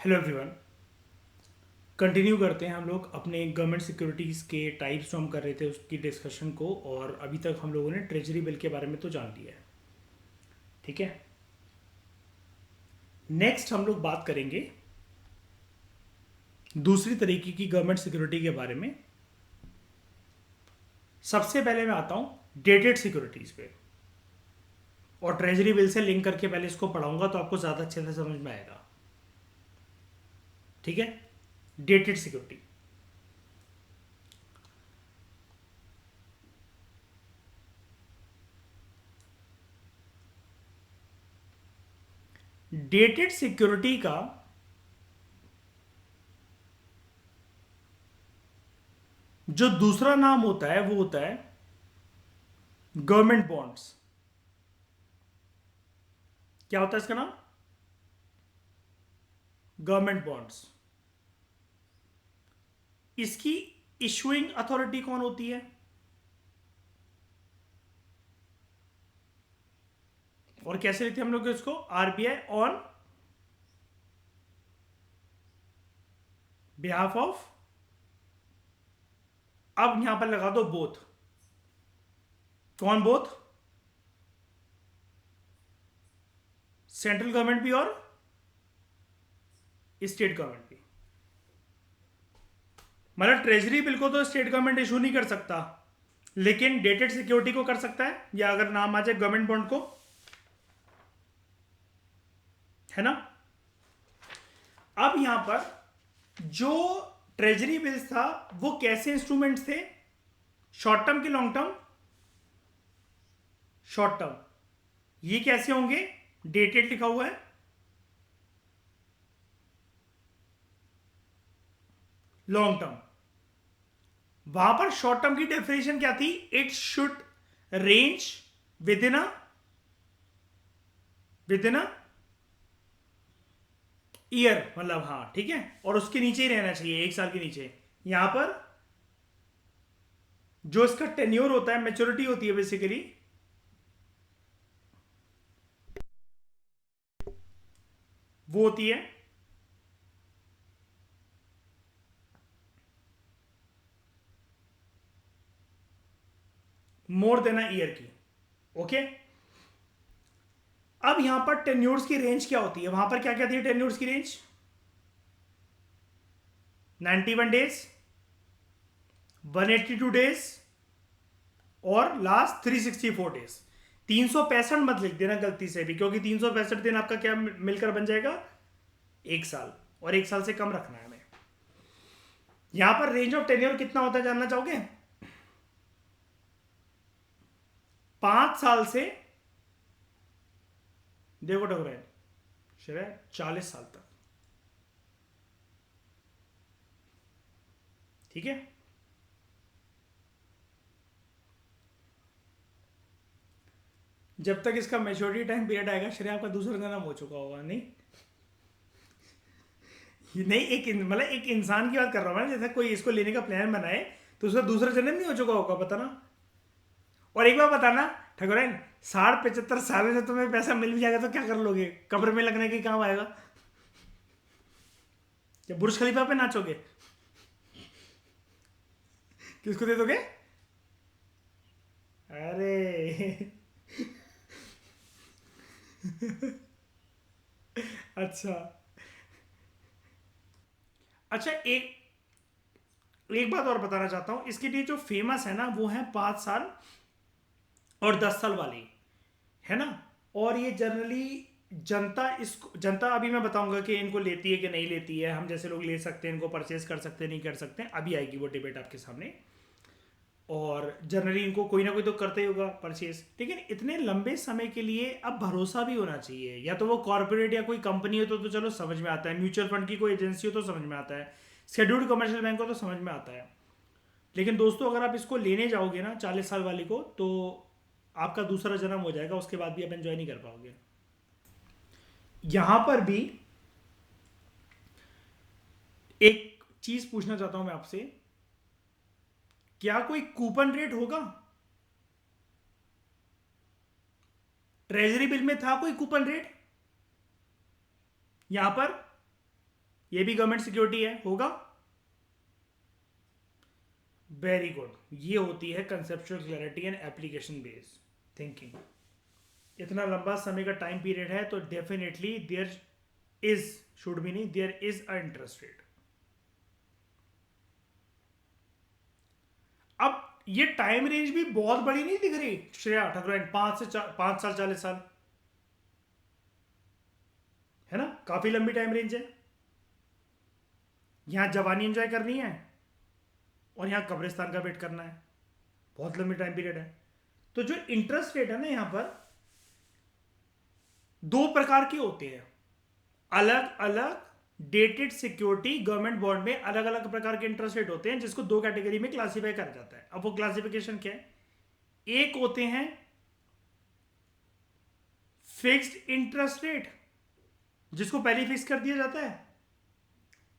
Hello everyone. Continue करते हैं हम लोग अपने गवर्नमेंट सिक्योरिटीज़ के टाइप्स जो हम कर रहे थे उसकी डिस्कशन को। और अभी तक हम लोगों ने ट्रेजरी बिल के बारे में तो जान लिया है। ठीक है, नेक्स्ट हम लोग बात करेंगे दूसरी तरीके की गवर्नमेंट सिक्योरिटी के बारे में। सबसे पहले मैं आता हूँ डेटेड सिक्योरिटीज़ पे, और ट्रेजरी बिल से लिंक करके पहले इसको पढ़ाऊंगा तो आपको ज़्यादा अच्छे से समझ में आएगा। ठीक है, डेटेड सिक्योरिटी। डेटेड सिक्योरिटी का जो दूसरा नाम होता है वो होता है गवर्नमेंट बॉन्ड्स। क्या होता है इसका नाम? Government bonds. इसकी इशुइंग अथॉरिटी कौन होती है? और कैसे लेते हैं हम लोग इसको? आरबीआई ऑन बिहाफ ऑफ, अब यहां पर लगा दो बोथ। कौन बोथ? सेंट्रल गवर्नमेंट भी और स्टेट गवर्नमेंट भी। मतलब ट्रेजरी बिल को तो स्टेट गवर्नमेंट इशू नहीं कर सकता, लेकिन डेटेड सिक्योरिटी को कर सकता है, या अगर नाम आ जाए गवर्नमेंट बॉन्ड को, है ना। अब यहां पर जो ट्रेजरी बिल्स था वो कैसे इंस्ट्रूमेंट्स थे? शॉर्ट टर्म के लॉन्ग टर्म? Short term. ये कैसे होंगे? डेटेड लिखा हुआ है, लॉन्ग टर्म। वहां पर शॉर्ट टर्म की डेफिनेशन क्या थी? It should range with in a year, मतलब हाँ ठीक है, और उसके नीचे ही रहना चाहिए, एक साल के नीचे। यहां पर जो इसका टेन्योर होता है, मेच्योरिटी होती है बेसिकली, वो होती है मोर देन अ ईयर की। ओके, अब यहां पर टेन्योर्स की रेंज क्या होती है? वहां पर क्या क्या थी टेन्योर्स की रेंज? 91 डेज, 182 डेज, और लास्ट 364 डेज। 365 मत लिख देना गलती से भी, क्योंकि 365 दिन आपका क्या मिलकर बन जाएगा? एक साल, और एक साल से कम रखना है हमें। यहां पर रेंज ऑफ टेन्योर कितना होता है जानना चाहोगे? 5 साल से, देखो ठकुराइन, शायद 40 साल तक। ठीक है, जब तक इसका मेच्योरिटी टाइम पीरियड आएगा श्रेया आपका दूसरा जन्म हो चुका होगा। नहीं, ये नहीं, मतलब एक इंसान की बात कर रहा हूँ मैं, जैसे कोई इसको लेने का प्लान बनाए तो उसका दूसरा जन्म नहीं हो चुका होगा, पता ना। और एक बार बताना ठकुराइन, 60-75 साल में जब तुम्हें पैसा मिल भी जाएगा तो क्या कर लोगे? कब्र में लगने के काम आएगा? या बुर्ज खलीफा पे नाचोगे? किसको दे दोगे? अरे अच्छा। अच्छा, एक एक बात और बताना चाहता हूँ, इसके लिए जो फेमस है ना वो है 5 साल और 10 साल वाली, है ना। और ये जनरली जनता अभी मैं बताऊंगा कि इनको लेती है कि नहीं लेती है, हम जैसे लोग ले सकते हैं, इनको परचेज कर सकते हैं नहीं कर सकते हैं, अभी आएगी वो डिबेट आपके सामने। और जनरली इनको कोई ना कोई तो करते ही होगा परचेज, लेकिन इतने लंबे समय के लिए अब भरोसा भी होना चाहिए। या तो वो कॉर्पोरेट या कोई कंपनी हो तो चलो समझ में आता है, म्यूचुअल फंड की कोई एजेंसी हो तो समझ में आता है, शेड्यूल्ड कमर्शियल बैंक हो तो समझ में आता है। लेकिन दोस्तों अगर आप इसको लेने जाओगे ना 40 साल वाली को, तो आपका दूसरा जन्म हो जाएगा, उसके बाद भी आप एंजॉय नहीं कर पाओगे। यहां पर भी एक चीज पूछना चाहता हूं मैं आपसे, क्या कोई कूपन रेट होगा? ट्रेजरी बिल में था कोई कूपन रेट यहां पर? ये भी गवर्नमेंट सिक्योरिटी है, होगा। वेरी गुड, ये होती है conceptual clarity and application based thinking. इतना लंबा समय का टाइम पीरियड है तो डेफिनेटली देयर इज, शुड भी नहीं, there is a interest rate. अब ये टाइम रेंज भी बहुत बड़ी नहीं दिख रही श्रेया ठाकुर, 5 साल 40 साल, है ना, काफी लंबी टाइम रेंज है। यहां जवानी एंजॉय करनी है और यहां कब्रिस्तान का वेट करना है, बहुत लंबी टाइम पीरियड है। तो जो इंटरेस्ट रेट है ना यहां पर, दो प्रकार के होते हैं, अलग अलग डेटेड सिक्योरिटी गवर्नमेंट बॉन्ड में अलग अलग प्रकार के इंटरेस्ट रेट होते हैं, जिसको दो कैटेगरी में क्लासिफाई करा जाता है। अब वो क्लासिफिकेशन क्या है? एक होते हैं फिक्स्ड इंटरेस्ट रेट, जिसको पहले फिक्स कर दिया जाता है,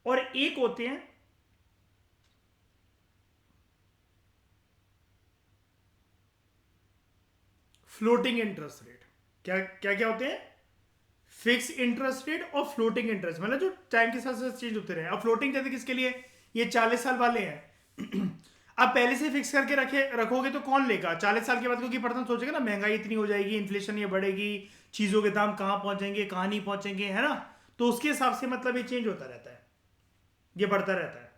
और एक होते हैं फ्लोटिंग इंटरेस्ट रेट। क्या क्या क्या होते हैं? फिक्स इंटरेस्ट रेट और फ्लोटिंग इंटरेस्ट, मतलब जो टाइम के साथ साथ चेंज होते रहे। अब फ्लोटिंग जैसे किसके लिए? ये 40 साल वाले हैं। अब पहले से फिक्स करके रखोगे तो कौन लेगा 40 साल के बाद? क्योंकि पर्सन सोचेगा ना महंगाई इतनी हो जाएगी, इन्फ्लेशन ये बढ़ेगी, चीजों के दाम कहाँ पहुंचेंगे कहाँ नहीं पहुंचेंगे, है ना। तो उसके हिसाब से मतलब ये चेंज होता रहता है, ये बढ़ता रहता है।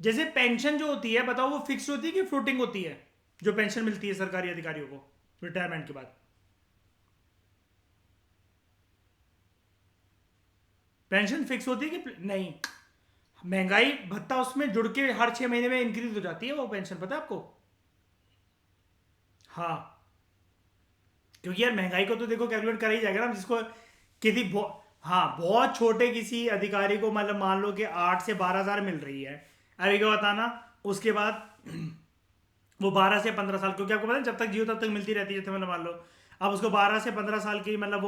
जैसे पेंशन जो होती है, बताओ वो फिक्स होती है कि फ्लोटिंग होती है? जो पेंशन मिलती है सरकारी अधिकारियों को रिटायरमेंट के बाद, पेंशन फिक्स होती है कि नहीं? महंगाई भत्ता उसमें जुड़ के हर 6 महीने में इंक्रीज हो जाती है वो पेंशन, पता है आपको? हाँ, क्योंकि यार महंगाई को तो देखो कैलकुलेट करा ही जाएगा ना, जिसको किसी हाँ बहुत छोटे किसी अधिकारी को मतलब मान लो कि 8 से 12 हज़ार मिल रही है, अभी क्या बताना उसके बाद वो 12 से 15 साल, क्योंकि आपको पता है जब तक जियो तब तक मिलती रहती है, जैसे मतलब मान लो अब उसको 12 से 15 साल की मतलब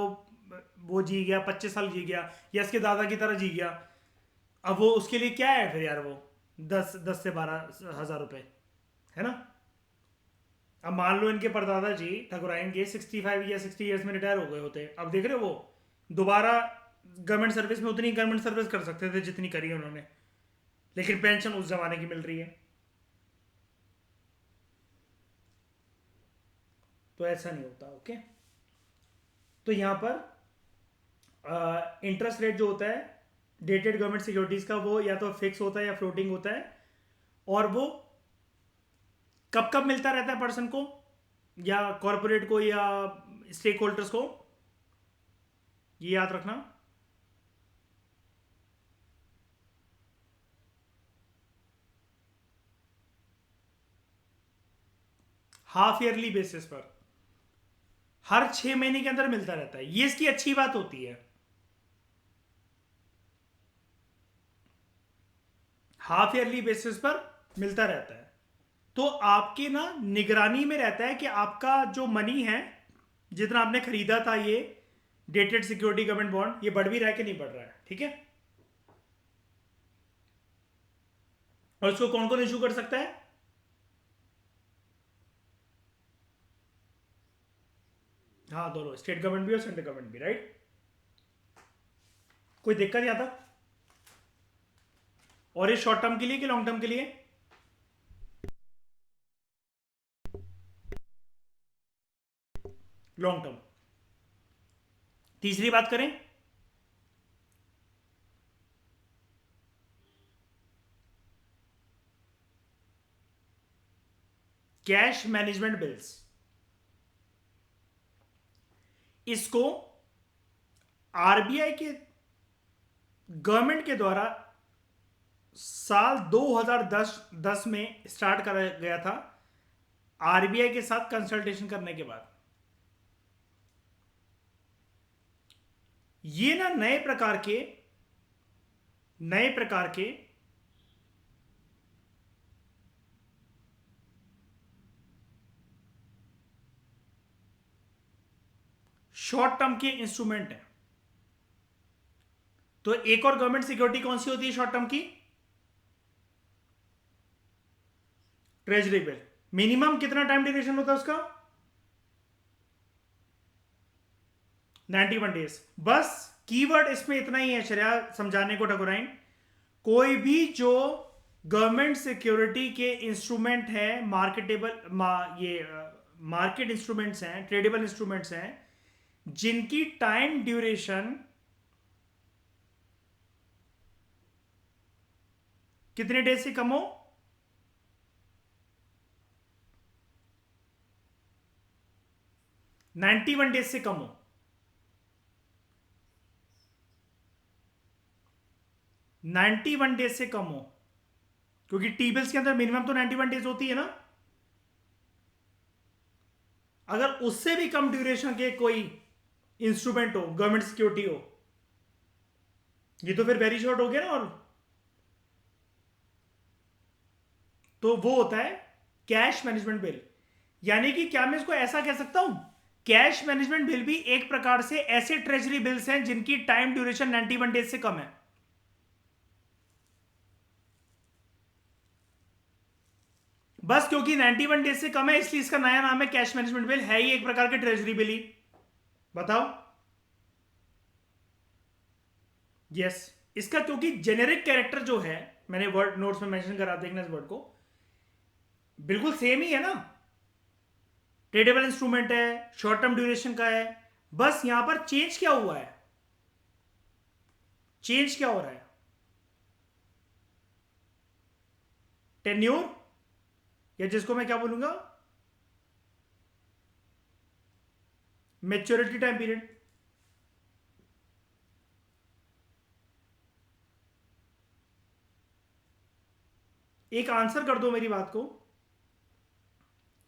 वो जी गया, 25 साल जी गया, या इसके दादा की तरह जी गया। अब वो उसके लिए क्या है फिर यार, वो 10 से 12 हज़ार रुपए, है ना। अब मान लो इनके परदादा जी ठाकुरायन के 65 या 60 ईयर्स में रिटायर हो गए होते, अब देख रहे हो वो दोबारा गवर्नमेंट सर्विस में उतनी गवर्नमेंट सर्विस कर सकते थे जितनी करी है उन्होंने, लेकिन पेंशन उस जमाने की मिल रही है। तो ऐसा नहीं होता, ओके। तो यहां पर इंटरेस्ट रेट जो होता है डेटेड गवर्नमेंट सिक्योरिटीज का, वो या तो फिक्स होता है या फ्लोटिंग होता है, और वो कब कब मिलता रहता है पर्सन को या कॉरपोरेट को या स्टेक होल्डर्स को, ये याद रखना। हाफ ईयरली बेसिस पर, हर 6 महीने के अंदर मिलता रहता है, ये इसकी अच्छी बात होती है। हाफ ईयरली बेसिस पर मिलता रहता है, तो आपके ना निगरानी में रहता है कि आपका जो मनी है, जितना आपने खरीदा था ये डेटेड सिक्योरिटी गवर्नमेंट बॉन्ड, ये बढ़ भी रहा है कि नहीं बढ़ रहा है, ठीक है। और इसको कौन कौन इशू कर सकता है? हाँ दोनों, स्टेट गवर्नमेंट भी और सेंट्रल गवर्नमेंट भी, राइट। कोई दिक्कत नहीं आता। और ये शॉर्ट टर्म के लिए कि लॉन्ग टर्म के लिए? Long term. तीसरी बात करें, कैश मैनेजमेंट बिल्स, इसको आरबीआई के गवर्नमेंट के द्वारा साल 2010 में स्टार्ट करा गया था, आरबीआई के साथ कंसल्टेशन करने के बाद। ये ना नए प्रकार के शॉर्ट टर्म के इंस्ट्रूमेंट है। तो एक और गवर्नमेंट सिक्योरिटी कौन सी होती है शॉर्ट टर्म की? Treasury bill. मिनिमम कितना टाइम ड्यूरेशन होता है उसका? 91 डेज। बस कीवर्ड इसमें इतना ही है श्रेया समझाने को ठकुराइन, कोई भी जो गवर्नमेंट सिक्योरिटी के इंस्ट्रूमेंट है, ये मार्केट इंस्ट्रूमेंट्स हैं, ट्रेडेबल इंस्ट्रूमेंट्स हैं, जिनकी टाइम ड्यूरेशन कितने डेज से कम हो, 91 डेज से कम हो, 91 डेज से कम हो, क्योंकि टी बिल्स के अंदर मिनिमम तो 91 डेज होती है ना। अगर उससे भी कम ड्यूरेशन के कोई इंस्ट्रूमेंट हो, गवर्नमेंट सिक्योरिटी हो, ये तो फिर वेरी शॉर्ट हो गया ना। और तो वो होता है कैश मैनेजमेंट बिल। यानी कि क्या मैं इसको ऐसा कह सकता हूं, कैश मैनेजमेंट बिल भी एक प्रकार से ऐसे ट्रेजरी बिल्स हैं जिनकी टाइम ड्यूरेशन 91 डेज से कम है। बस क्योंकि 91 डेज से कम है इसलिए इसका नया नाम है कैश मैनेजमेंट बिल, है ही एक प्रकार के ट्रेजरी बिल ही। बताओ। यस, इसका क्योंकि जेनेरिक कैरेक्टर जो है, मैंने वर्ड नोट्स में मेंशन करा, देखना इस वर्ड को, बिल्कुल सेम ही है ना। ट्रेडेबल इंस्ट्रूमेंट है, शॉर्ट टर्म ड्यूरेशन का है, बस यहां पर चेंज क्या हुआ है, चेंज क्या हो रहा है, टेन्योर, या जिसको मैं क्या बोलूंगा, मैच्योरिटी टाइम पीरियड। एक आंसर कर दो मेरी बात को,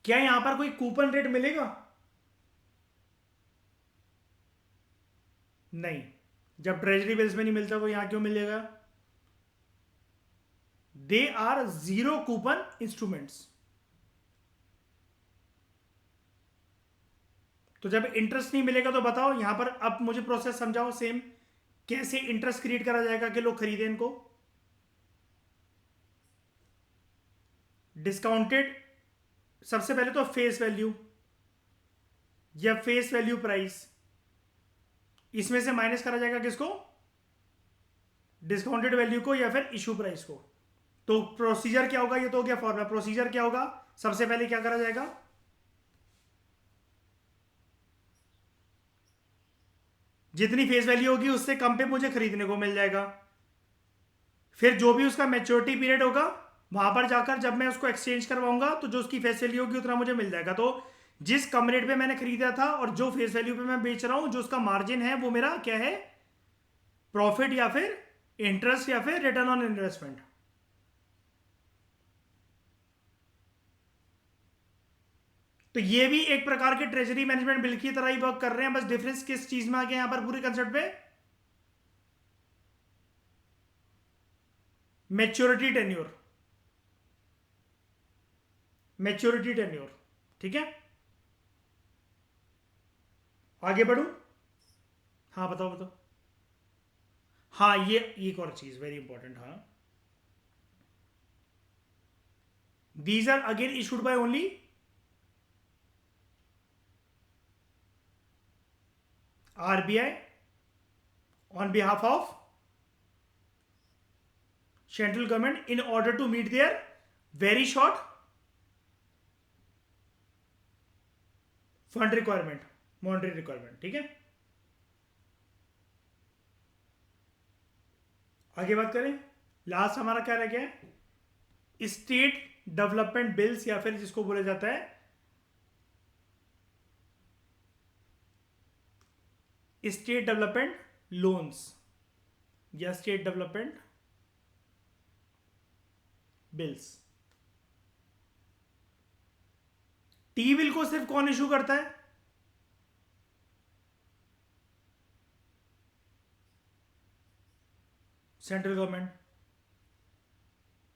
क्या यहां पर कोई कूपन रेट मिलेगा? नहीं। जब ट्रेजरी बिल्स में नहीं मिलता तो यहां क्यों मिलेगा? They are zero coupon instruments. तो जब इंटरेस्ट नहीं मिलेगा तो बताओ यहां पर, अब मुझे प्रोसेस समझाओ सेम, कैसे इंटरेस्ट क्रिएट करा जाएगा कि लोग खरीदें इनको। डिस्काउंटेड, सबसे पहले तो फेस वैल्यू या फेस वैल्यू प्राइस, इसमें से माइनस करा जाएगा किसको, डिस्काउंटेड वैल्यू को या फिर इशू प्राइस को। तो प्रोसीजर क्या होगा, ये तो हो गया फॉर्मूला। प्रोसीजर क्या होगा, सबसे पहले क्या करा जाएगा, जितनी फेस वैल्यू होगी उससे कम पे मुझे खरीदने को मिल जाएगा। फिर जो भी उसका मैच्योरिटी पीरियड होगा, वहां पर जाकर जब मैं उसको एक्सचेंज करवाऊंगा तो जो उसकी फेस वैल्यू होगी उतना मुझे मिल जाएगा। तो जिस कम रेट पे मैंने खरीदा था और जो फेस वैल्यू पे मैं बेच रहा हूं, जो उसका मार्जिन है वो मेरा क्या है, प्रॉफिट या फिर इंटरेस्ट या फिर रिटर्न ऑन इन्वेस्टमेंट। तो ये भी एक प्रकार के ट्रेजरी मैनेजमेंट बिल की तरह ही वर्क कर रहे हैं, बस डिफरेंस किस चीज में आ गया यहां पर पूरे कंसेप्ट पे, मैच्योरिटी टेन्योर, मैच्योरिटी टेन्योर। ठीक है, आगे बढ़ू। हाँ बताओ बताओ। हाँ ये एक और चीज वेरी इंपॉर्टेंट, हाँ, these are again issued by only RBI on behalf of central government in order to meet their very short fund requirement, monetary requirement. ठीक है, आगे बात करें। लास्ट हमारा क्या रह गया, स्टेट डेवलपमेंट बिल्स या फिर जिसको बोला जाता है स्टेट डेवलपमेंट लोन्स या state development bills. T bill को सिर्फ कौन इशू करता है, सेंट्रल गवर्नमेंट।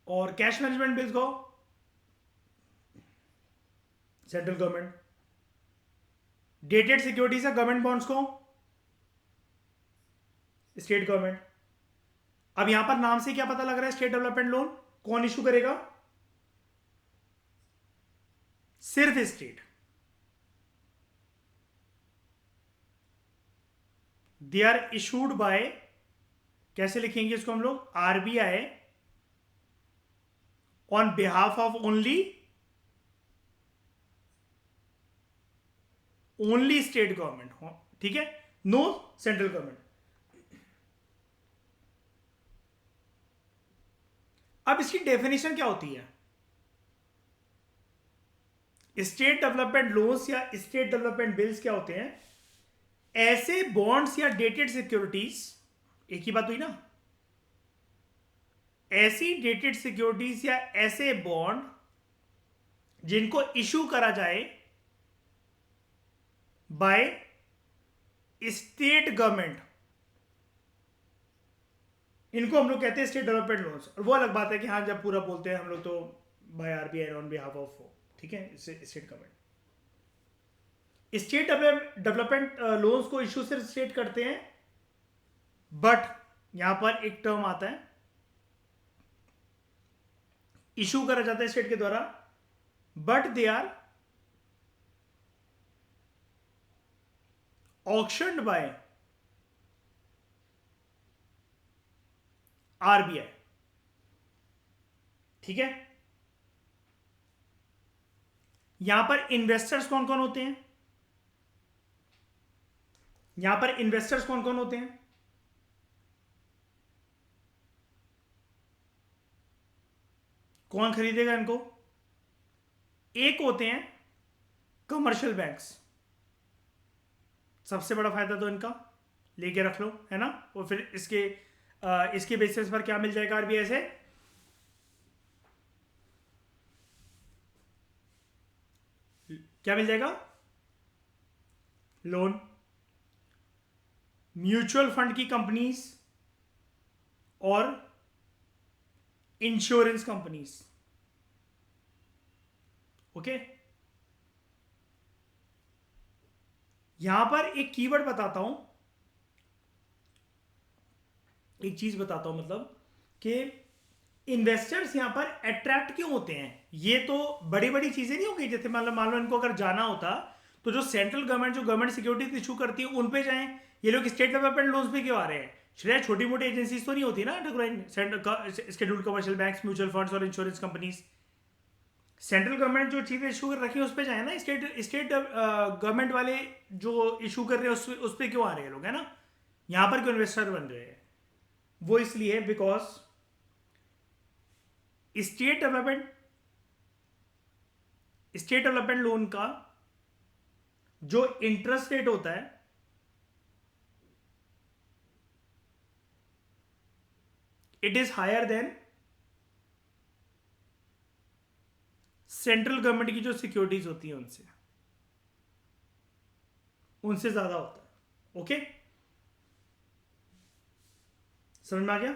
और कैश मैनेजमेंट बिल्स को सेंट्रल गवर्नमेंट। डेटेड सिक्योरिटीज है गवर्नमेंट बॉन्ड्स को स्टेट गवर्नमेंट। अब यहां पर नाम से क्या पता लग रहा है, स्टेट डेवलपमेंट लोन कौन इशू करेगा, सिर्फ state. They are issued by, कैसे लिखेंगे इसको हम लोग, RBI on behalf of only state government हो, ठीक है, नो सेंट्रल गवर्नमेंट। अब इसकी डेफिनेशन क्या होती है? स्टेट डेवलपमेंट लोन्स या स्टेट डेवलपमेंट बिल्स क्या होते हैं? ऐसे बॉन्ड्स या डेटेड सिक्योरिटीज, एक ही बात हुई ना, ऐसी डेटेड सिक्योरिटीज या ऐसे बॉन्ड जिनको इशू करा जाए बाय स्टेट गवर्नमेंट, इनको हम लोग कहते हैं स्टेट डेवलपमेंट लोन्स। और वो अलग बात है कि हाँ जब पूरा बोलते हैं हम लोग तो by RBI on behalf of, ठीक है, state government. State development loans को इशू से स्टेट करते हैं, बट यहां पर एक टर्म आता है, इशू करा जाता है स्टेट के द्वारा, but they are auctioned by RBI, ठीक है। यहां पर इन्वेस्टर्स कौन कौन होते हैं? यहां पर इन्वेस्टर्स कौन कौन होते हैं? कौन खरीदेगा इनको? एक होते हैं कमर्शियल बैंक्स, सबसे बड़ा फायदा तो इनका लेके रख लो, है ना। और फिर इसके बेसिस पर क्या मिल जाएगा आरबीआई से? क्या मिल जाएगा? लोन। म्यूचुअल फंड की कंपनीज और इंश्योरेंस कंपनीज, ओके। यहां पर एक कीवर्ड बताता हूं, एक चीज बताता हूं, मतलब कि इन्वेस्टर्स यहां पर अट्रैक्ट क्यों होते हैं? ये तो बड़ी बड़ी चीजें नहीं होगी, जैसे मान लो इनको अगर जाना होता तो जो सेंट्रल गवर्नमेंट जो गवर्नमेंट सिक्योरिटीज इशू करती है उन पे जाएं, ये लोग स्टेट डेवलपमेंट लोन्स पे क्यों आ रहे हैं? शायद छोटी मोटी एजेंसीज तो नहीं होती ना, scheduled commercial banks, mutual funds और इंश्योरेंस कंपनीज। सेंट्रल गवर्नमेंट जो चीजें इशू कर रखी है उस पर जाए ना, स्टेट गवर्नमेंट वाले जो इशू कर रहे हैं उस पर क्यों आ रहे हैं लोग, है ना। यहां पर क्यों इन्वेस्टर बन रहे हैं? वो इसलिए बिकॉज स्टेट डेवलपमेंट लोन का जो इंटरेस्ट रेट होता है it is higher than central government की जो सिक्योरिटीज होती है उनसे ज्यादा होता है, ओके। समझ में आ गया?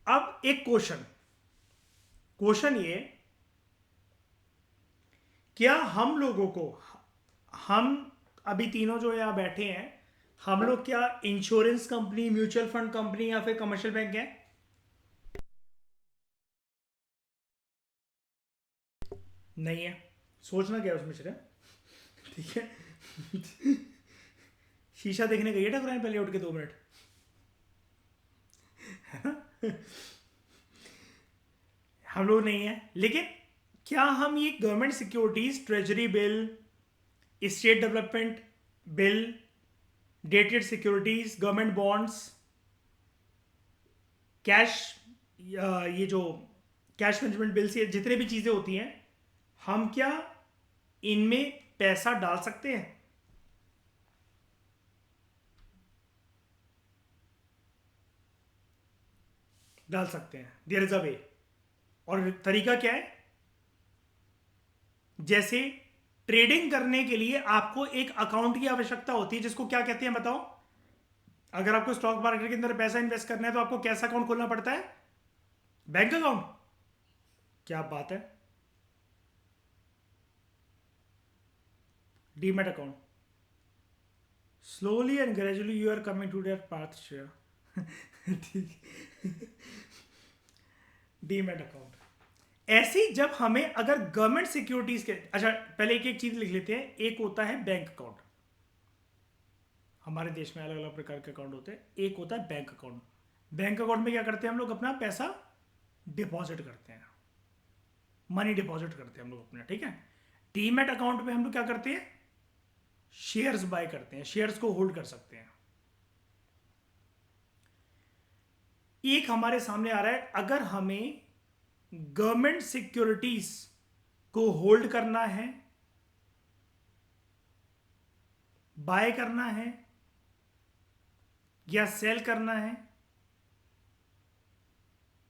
अब एक क्वेश्चन ये, क्या हम लोगों को, हम अभी तीनों जो यहां बैठे हैं, हम लोग क्या insurance company, mutual fund company या फिर कमर्शियल बैंक है? नहीं है। सोचना क्या है उसमें सिर्फ, ठीक है। शीशा देखने गई है ठकुराइन पहले उठ के 2 मिनट, है ना। हम लोग नहीं है, लेकिन क्या हम ये government securities, treasury bill, state development bill, dated securities, government bonds, cash, ये जो कैश मैनेजमेंट बिल्स, ये जितने भी चीजें होती हैं, हम क्या इनमें पैसा डाल सकते हैं? डाल सकते हैं, देयर इज अ वे। और तरीका क्या है? जैसे ट्रेडिंग करने के लिए आपको एक अकाउंट की आवश्यकता होती है, जिसको क्या कहते हैं बताओ? अगर आपको स्टॉक मार्केट के अंदर पैसा इन्वेस्ट करना है तो आपको कैसा अकाउंट खोलना पड़ता है? Bank account. क्या बात है, demat account. Slowly and gradually you are coming to their path share. ठीक। डीमैट अकाउंट, ऐसी जब हमें अगर गवर्नमेंट सिक्योरिटीज के, अच्छा पहले एक एक चीज लिख लेते हैं। एक होता है बैंक अकाउंट, हमारे देश में अलग अलग प्रकार के अकाउंट होते हैं। एक होता है बैंक अकाउंट। बैंक अकाउंट में क्या करते हैं हम लोग, अपना पैसा डिपॉजिट करते हैं, मनी डिपॉजिट करते हैं हम लोग अपना, ठीक है। डीमैट अकाउंट में हम लोग क्या करते हैं, शेयर्स बाय करते हैं, शेयर्स को होल्ड कर सकते हैं। एक हमारे सामने आ रहा है, अगर हमें गवर्नमेंट सिक्योरिटीज को होल्ड करना है, बाय करना है या सेल करना है,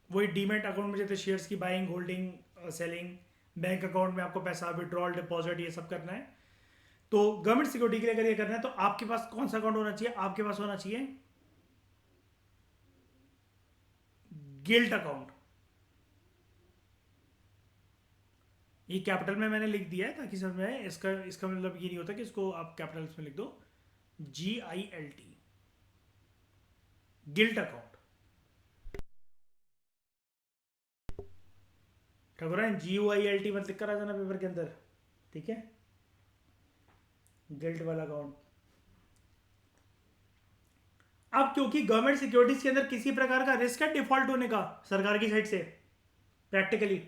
वही डीमैट अकाउंट में जैसे शेयर्स की buying, holding, selling, bank account में आपको पैसा विड्रॉल, डिपॉजिट, ये सब करना है। तो गवर्नमेंट सिक्योरिटी के लिए अगर ये करना है तो आपके पास कौन सा अकाउंट होना चाहिए, आपके पास होना चाहिए गिल्ट अकाउंट। ये कैपिटल में मैंने लिख दिया है ताकि समझ में आए। इसका इसका मतलब ये नहीं होता कि इसको आप कैपिटल्स में लिख दो, GILT, गिल्ट अकाउंट। ठकुराइन GUILT मत लिख कर आ जाना पेपर के अंदर, ठीक है, गिल्ट वाला अकाउंट। अब क्योंकि गवर्नमेंट सिक्योरिटीज के अंदर किसी प्रकार का रिस्क है डिफॉल्ट होने का सरकार की साइड से, प्रैक्टिकली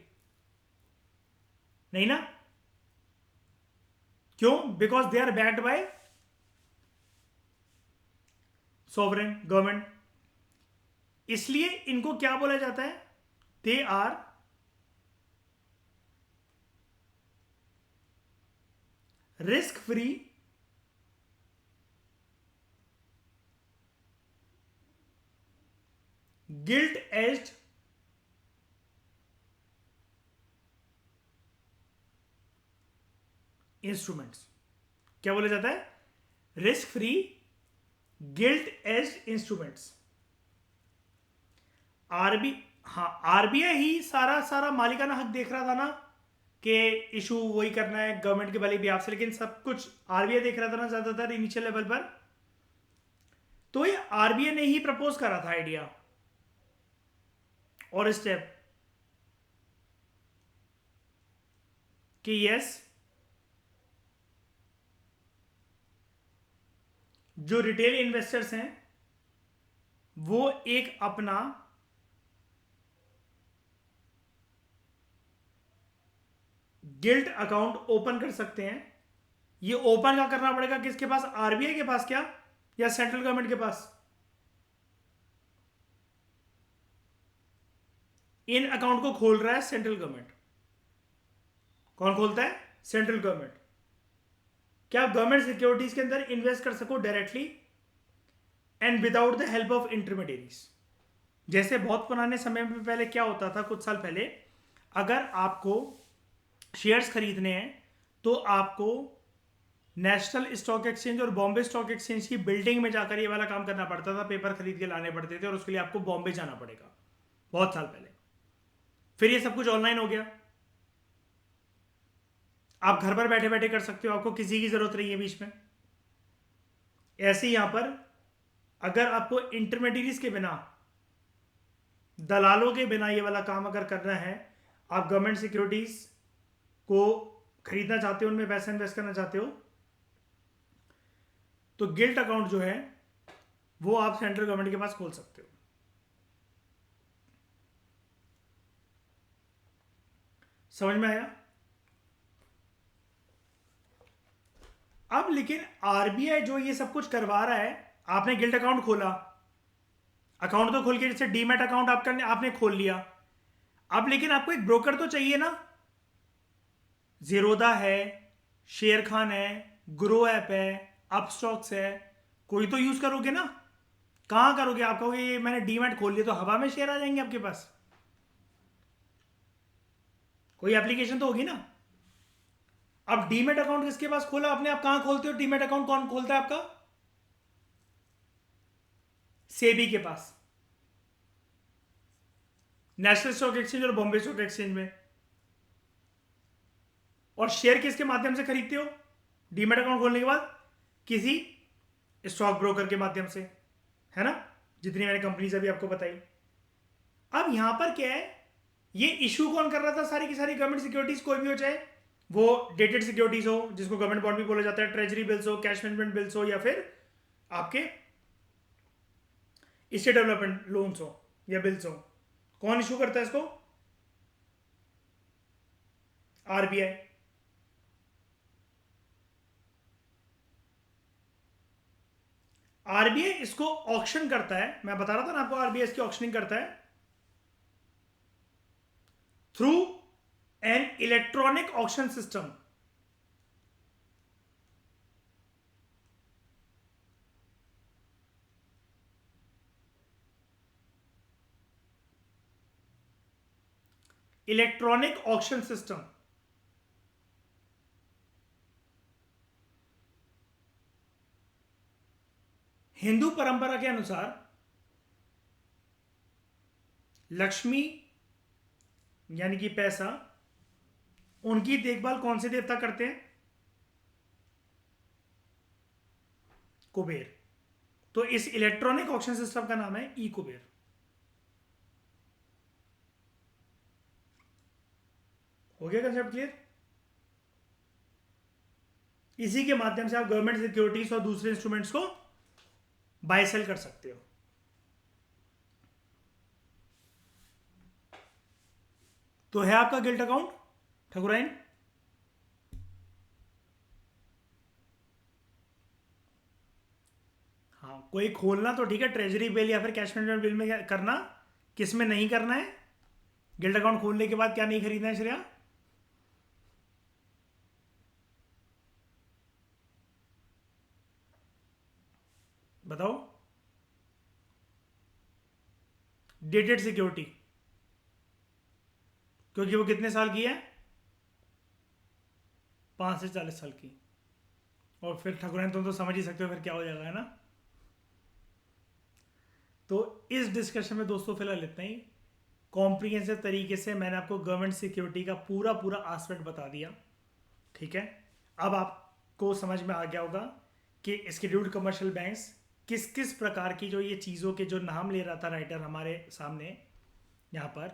नहीं ना, क्यों, because they are backed by sovereign government, इसलिए इनको क्या बोला जाता है, they are risk free gilt edged instruments. क्या बोला जाता है, risk free gilt edged instruments. RBI ही सारा सारा मालिकाना हक देख रहा था ना, कि इशू वही करना है गवर्नमेंट के भले भी आपसे, लेकिन सब कुछ आरबीआई देख रहा था ना ज्यादातर इनिशियल लेवल पर। तो ये आरबीआई ने ही प्रपोज करा था आइडिया और स्टेप कि यस, जो रिटेल इन्वेस्टर्स हैं वो एक अपना गिल्ट अकाउंट ओपन कर सकते हैं। ये ओपन क्या करना पड़ेगा, किसके पास, आरबीआई के पास क्या, या सेंट्रल गवर्नमेंट के पास। इन अकाउंट को खोल रहा है सेंट्रल गवर्नमेंट। कौन खोलता है, सेंट्रल गवर्नमेंट। क्या आप गवर्नमेंट सिक्योरिटीज के अंदर इन्वेस्ट कर सको directly and without the help of intermediaries. जैसे बहुत पुराने समय में पहले क्या होता था, कुछ साल पहले, अगर आपको शेयर्स खरीदने हैं तो आपको नेशनल स्टॉक एक्सचेंज और बॉम्बे स्टॉक एक्सचेंज की बिल्डिंग में जाकर ये वाला काम करना पड़ता था, पेपर खरीद के लाने पड़ते थे और उसके लिए आपको बॉम्बे जाना पड़ेगा, बहुत साल पहले। फिर ये सब कुछ ऑनलाइन हो गया, आप घर पर बैठे बैठे कर सकते हो, आपको किसी की जरूरत नहीं है बीच में। ऐसे ही यहां पर अगर आपको इंटरमीडियरीज के बिना, दलालों के बिना ये वाला काम अगर करना है, आप गवर्नमेंट सिक्योरिटीज को खरीदना चाहते हो, उनमें पैसा इन्वेस्ट करना चाहते हो, तो गिल्ट अकाउंट जो है वो आप सेंट्रल गवर्नमेंट के पास खोल सकते हो। समझ में आया। अब लेकिन आरबीआई जो ये सब कुछ करवा रहा है, आपने गिल्ट अकाउंट खोला, अकाउंट तो खोल के, जैसे डीमैट अकाउंट आपने खोल लिया, अब लेकिन आपको एक ब्रोकर तो चाहिए ना। जीरोदा है, शेयर खान है, ग्रो ऐप है, अपस्टॉक्स है, कोई तो यूज करोगे ना। कहां करोगे, आप कहोगे ये मैंने डीमैट खोल लिया, तो हवा में शेयर आ जाएंगे आपके पास, कोई एप्लीकेशन तो होगी ना। अब डीमैट अकाउंट किसके पास खोला आपने, आप कहां खोलते हो डीमैट अकाउंट, कौन खोलता है आपका, सेबी के पास, नेशनल स्टॉक एक्सचेंज और बॉम्बे स्टॉक एक्सचेंज में। और शेयर किसके माध्यम से खरीदते हो डीमैट अकाउंट खोलने के बाद, किसी स्टॉक ब्रोकर के माध्यम से, है ना, जितनी मैंने कंपनीज अभी आपको बताई। अब यहां पर क्या है, ये इशू कौन कर रहा था? सारी की सारी गवर्नमेंट सिक्योरिटीज, कोई भी हो, चाहे वो डेटेड सिक्योरिटीज हो जिसको गवर्नमेंट बॉन्ड भी बोला जाता है, ट्रेजरी बिल्स हो, कैश मैनेजमेंट बिल्स हो, या फिर आपके स्टेट डेवलपमेंट लोन्स हो या बिल्स हो। कौन इशू करता है इसको? आरबीआई। आरबीआई इसको ऑक्शन करता है, मैं बता रहा था ना आपको, आरबीआई इसकी ऑक्शनिंग करता है through an electronic auction system. Electronic auction system. Hindu परंपरा के अनुसार लक्ष्मी यानी कि पैसा, उनकी देखभाल कौन से देवता करते हैं? कुबेर। तो इस इलेक्ट्रॉनिक ऑक्शन सिस्टम का नाम है ई कुबेर। हो गया कंसेप्ट क्लियर? इसी के माध्यम से आप गवर्नमेंट सिक्योरिटीज और दूसरे इंस्ट्रूमेंट्स को बाय सेल कर सकते हो। तो है आपका गिल्ट अकाउंट ठकुराइन। हाँ, कोई खोलना तो ठीक है, ट्रेजरी बिल या फिर कैश मैनेजमेंट बिल में करना, किस में नहीं करना है? गिल्ट अकाउंट खोलने के बाद क्या नहीं खरीदना है श्रेया? बताओ। डेटेड सिक्योरिटी, क्योंकि वो कितने साल की है? 5 से 40 साल की। और फिर ठकुराइन तुम तो समझ ही सकते हो फिर क्या हो जाएगा, है ना? तो इस डिस्कशन में दोस्तों फिलहाल इतना ही। कॉम्प्रिहेंसिव तरीके से मैंने आपको गवर्नमेंट सिक्योरिटी का पूरा पूरा एस्पेक्ट बता दिया, ठीक है? अब आपको समझ में आ गया होगा कि स्केड्यूल्ड कमर्शियल बैंक्स किस किस प्रकार की, जो ये चीज़ों के जो नाम ले रहा था राइटर हमारे सामने यहाँ पर,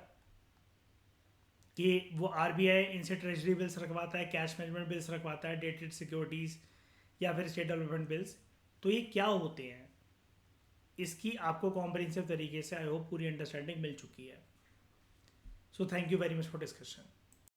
कि वो आरबीआई इनसे ट्रेजरी बिल्स रखवाता है, कैश मैनेजमेंट बिल्स रखवाता है, डेटेड सिक्योरिटीज़ या फिर स्टेट डेवलपमेंट बिल्स, तो ये क्या होते हैं, इसकी आपको कॉम्प्रिहेंसिव तरीके से आई होप पूरी अंडरस्टैंडिंग मिल चुकी है। So thank you very much for discussion.